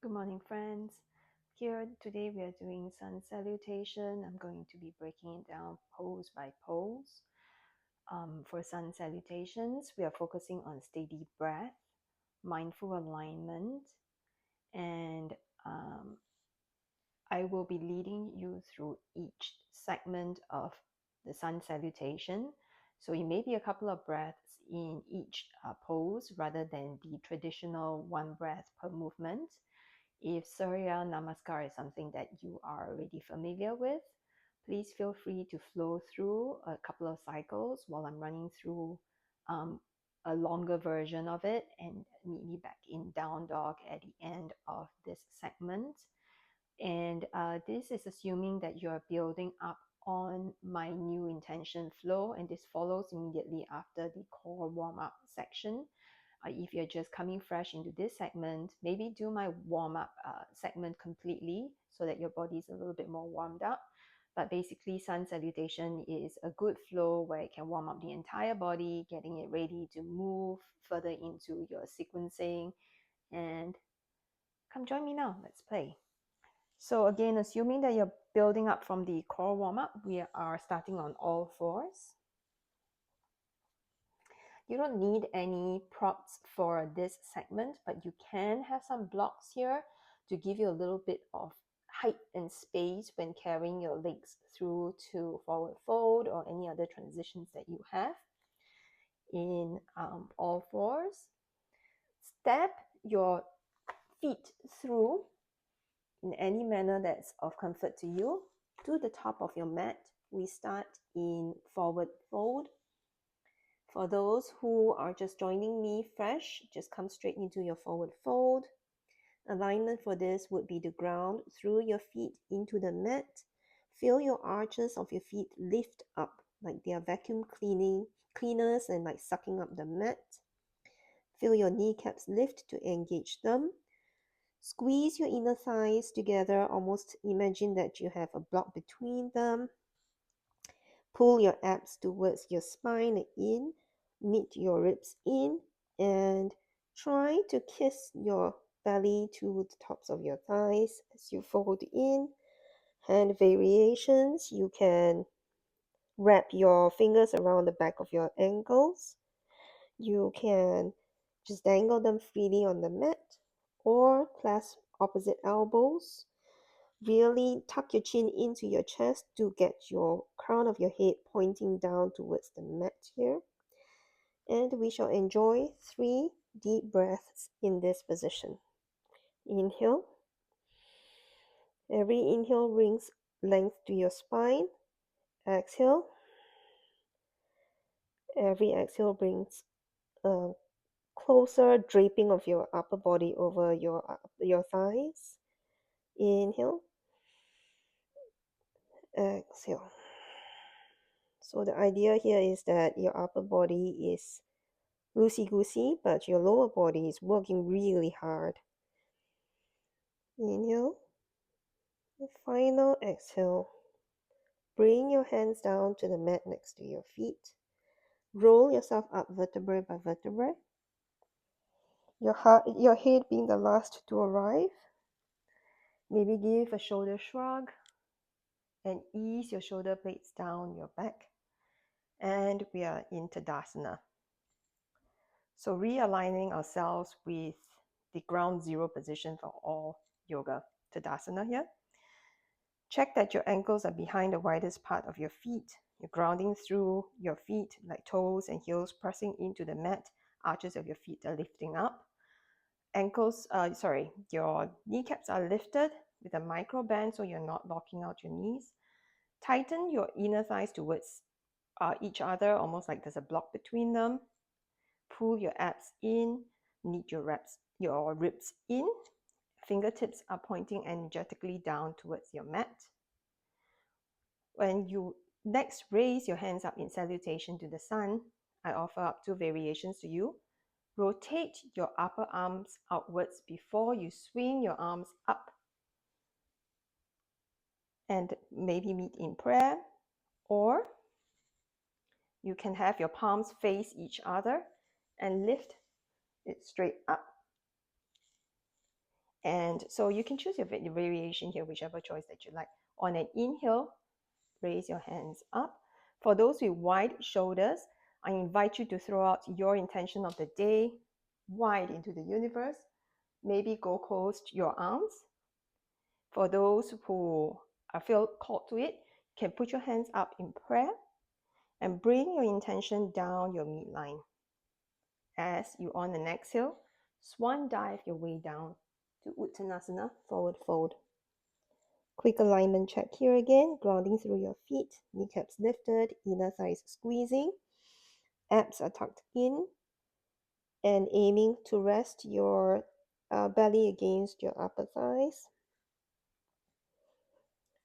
Good morning, friends. Here today we are doing sun salutation. I'm going to be breaking it down pose by pose. For sun salutations, we are focusing on steady breath, mindful alignment, and I will be leading you through each segment of the sun salutation. So it may be a couple of breaths in each pose rather than the traditional one breath per movement. If Surya Namaskar is something that you are already familiar with, please feel free to flow through a couple of cycles while I'm running through a longer version of it and meet me back in down dog at the end of this segment. And this is assuming that you're building up on my new intention flow, and this follows immediately after the core warm-up section. If you're just coming fresh into this segment, maybe do my warm-up segment completely so that your body is a little bit more warmed up. But basically, sun salutation is a good flow where it can warm up the entire body, getting it ready to move further into your sequencing. And come join me now. Let's play. So again, assuming that you're building up from the core warm-up, we are starting on all fours. You don't need any props for this segment, but you can have some blocks here to give you a little bit of height and space when carrying your legs through to forward fold or any other transitions that you have in all fours. Step your feet through in any manner that's of comfort to you to the top of your mat. We start in forward fold. For those who are just joining me fresh, just come straight into your forward fold. Alignment for this would be the ground through your feet into the mat. Feel your arches of your feet lift up like they are vacuum cleaners and like sucking up the mat. Feel your kneecaps lift to engage them. Squeeze your inner thighs together. Almost imagine that you have a block between them. Pull your abs towards your spine in. Knit your ribs in. And try to kiss your belly to the tops of your thighs as you fold in. Hand variations. You can wrap your fingers around the back of your ankles. You can just dangle them freely on the mat or clasp opposite elbows. Really tuck your chin into your chest to get your crown of your head pointing down towards the mat here. And we shall enjoy 3 deep breaths in this position. Inhale. Every inhale brings length to your spine. Exhale. Every exhale brings a closer draping of your upper body over your thighs. Inhale. Exhale. So the idea here is that your upper body is loosey-goosey, but your lower body is working really hard. Inhale. The final exhale. Bring your hands down to the mat next to your feet. Roll yourself up vertebrae by vertebrae. Your head being the last to arrive. Maybe give a shoulder shrug and ease your shoulder blades down your back. And we are in Tadasana. So realigning ourselves with the ground zero position for all yoga. Tadasana here. Check that your ankles are behind the widest part of your feet. You're grounding through your feet like toes and heels pressing into the mat. Arches of your feet are lifting up. Your kneecaps are lifted with a micro bend so you're not locking out your knees. Tighten your inner thighs towards each other, almost like there's a block between them. Pull your abs in, knit your ribs in. Fingertips are pointing energetically down towards your mat. When you next raise your hands up in salutation to the sun, I offer up 2 variations to you. Rotate your upper arms outwards before you swing your arms up and maybe meet in prayer, or you can have your palms face each other and lift it straight up. And so you can choose your variation here, whichever choice that you like. On an inhale, raise your hands up. For those with wide shoulders, I invite you to throw out your intention of the day wide into the universe. Maybe go close to your arms. For those who feel called to it, you can put your hands up in prayer and bring your intention down your midline. As you on an exhale, swan dive your way down to Uttanasana, forward fold. Quick alignment check here again, grounding through your feet, kneecaps lifted, inner thighs squeezing, abs are tucked in, and aiming to rest your belly against your upper thighs.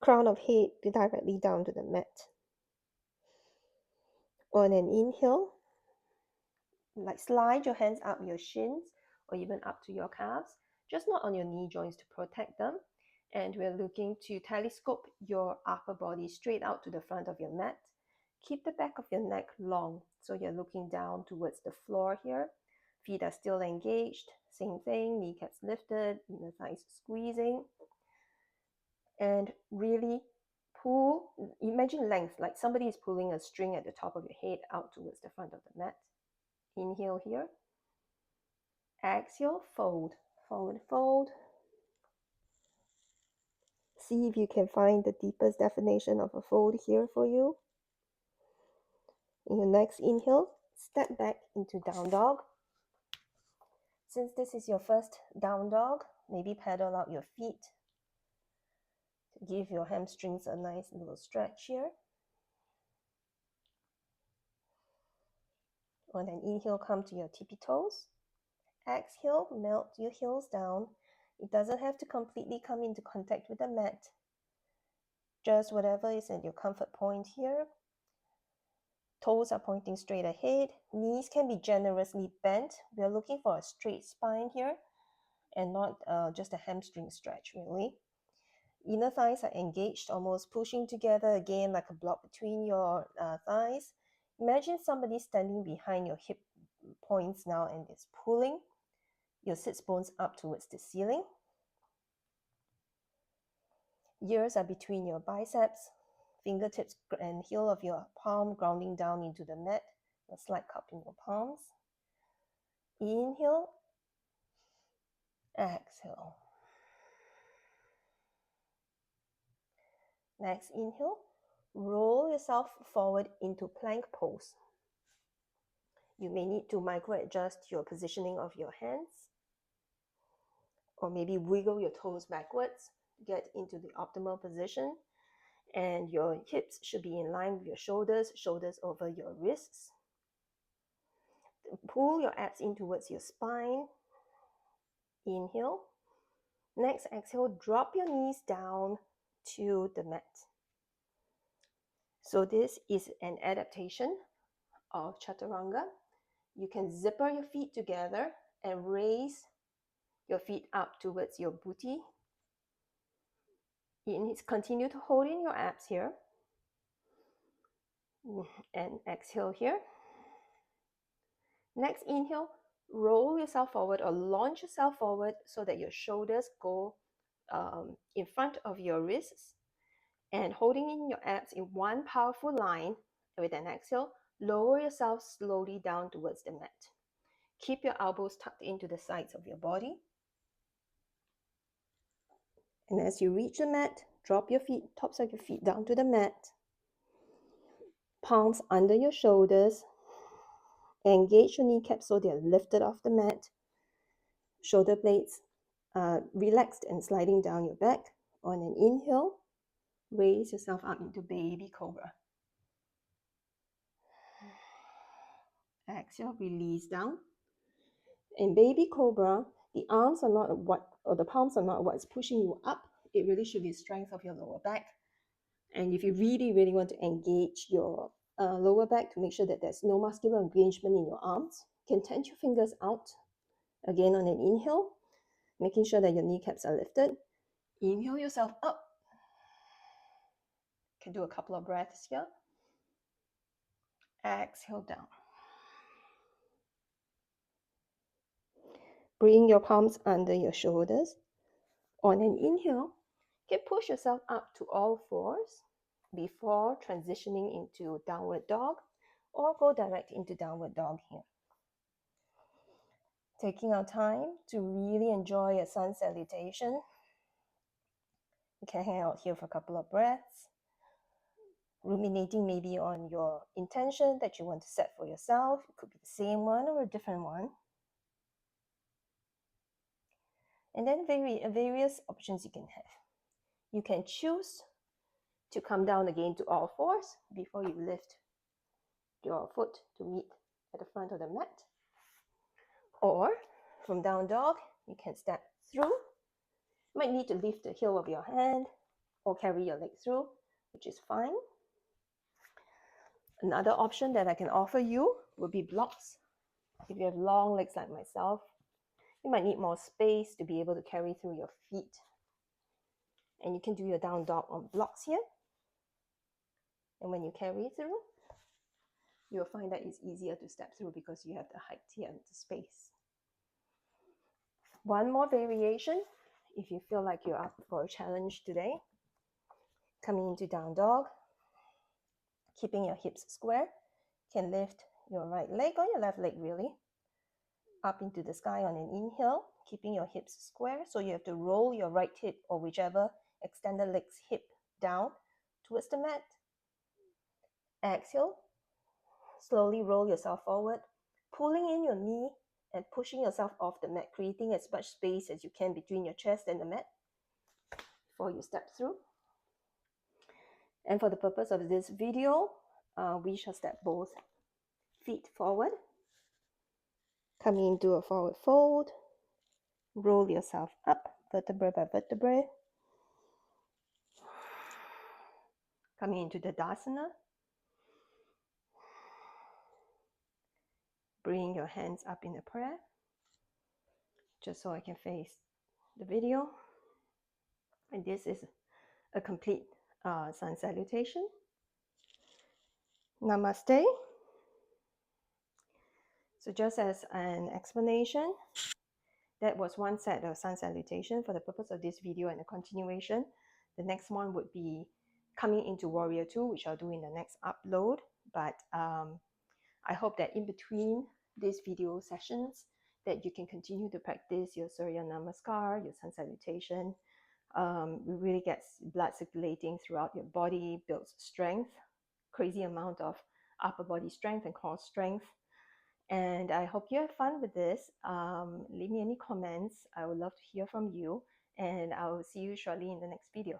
Crown of head directly down to the mat. On an inhale, like slide your hands up your shins or even up to your calves, just not on your knee joints to protect them. And we're looking to telescope your upper body straight out to the front of your mat. Keep the back of your neck long, so you're looking down towards the floor here. Feet are still engaged. Same thing, kneecaps lifted, inner thighs squeezing. And really pull, imagine length, like somebody is pulling a string at the top of your head out towards the front of the mat. Inhale here. Exhale, fold, forward fold. See if you can find the deepest definition of a fold here for you. In your next inhale, step back into down dog. Since this is your first down dog, maybe pedal out your feet to give your hamstrings a nice little stretch here. On an inhale, come to your tippy toes. Exhale, melt your heels down. It doesn't have to completely come into contact with the mat. Just whatever is at your comfort point here. Toes are pointing straight ahead. Knees can be generously bent. We're looking for a straight spine here and not just a hamstring stretch, really. Inner thighs are engaged, almost pushing together again like a block between your thighs. Imagine somebody standing behind your hip points now and is pulling your sits bones up towards the ceiling. Ears are between your biceps, fingertips and heel of your palm grounding down into the mat, a slight cup in your palms. Inhale, exhale. Next inhale, roll yourself forward into plank pose. You may need to micro adjust your positioning of your hands, or maybe wiggle your toes backwards to get into the optimal position. And your hips should be in line with your shoulders, shoulders over your wrists. Pull your abs in towards your spine. Inhale. Next exhale, drop your knees down to the mat. So this is an adaptation of Chaturanga. You can zipper your feet together and raise your feet up towards your booty. Continue to hold in your abs here. And exhale here. Next inhale, roll yourself forward or launch yourself forward so that your shoulders go in front of your wrists. And holding in your abs in one powerful line. With an exhale, lower yourself slowly down towards the mat. Keep your elbows tucked into the sides of your body. And as you reach the mat, drop your feet, tops of your feet down to the mat. Palms under your shoulders. Engage your kneecaps so they're lifted off the mat. Shoulder blades relaxed and sliding down your back. On an inhale, raise yourself up into baby cobra. Exhale, release down. In baby cobra, the arms are not what, or the palms are not what's pushing you up. It really should be the strength of your lower back. And if you really, really want to engage your lower back to make sure that there's no muscular engagement in your arms, you can tense your fingers out. Again, on an inhale, making sure that your kneecaps are lifted. Inhale yourself up. You can do a couple of breaths here. Exhale down. Bring your palms under your shoulders. On an inhale, you can push yourself up to all fours before transitioning into downward dog, or go direct into downward dog here. Taking our time to really enjoy a sun salutation. You can hang out here for a couple of breaths, ruminating maybe on your intention that you want to set for yourself. It could be the same one or a different one. And then various options you can have. You can choose to come down again to all fours before you lift your foot to meet at the front of the mat. Or from down dog, you can step through. You might need to lift the heel of your hand or carry your leg through, which is fine. Another option that I can offer you would be blocks. If you have long legs like myself, you might need more space to be able to carry through your feet. And you can do your down dog on blocks here. And when you carry through, you'll find that it's easier to step through because you have the height here and the space. One more variation, if you feel like you're up for a challenge today. Coming into down dog, keeping your hips square, you can lift your right leg or your left leg really up into the sky on an inhale, keeping your hips square. So you have to roll your right hip or whichever extended leg's hip down towards the mat. Exhale, slowly roll yourself forward, pulling in your knee and pushing yourself off the mat, creating as much space as you can between your chest and the mat before you step through. And for the purpose of this video, we shall step both feet forward, coming into a forward fold, roll yourself up, vertebra by vertebra, coming into the Tadasana, bring your hands up in a prayer, just so I can face the video. And this is a complete sun salutation. Namaste. So just as an explanation, that was one set of sun salutation for the purpose of this video and a continuation. The next one would be coming into Warrior 2, which I'll do in the next upload. But I hope that in between these video sessions, that you can continue to practice your Surya Namaskar, your sun salutation. It really gets blood circulating throughout your body, builds strength, crazy amount of upper body strength and core strength. And I hope you have fun with this. Leave me any comments. I would love to hear from you. And I will see you shortly in the next video.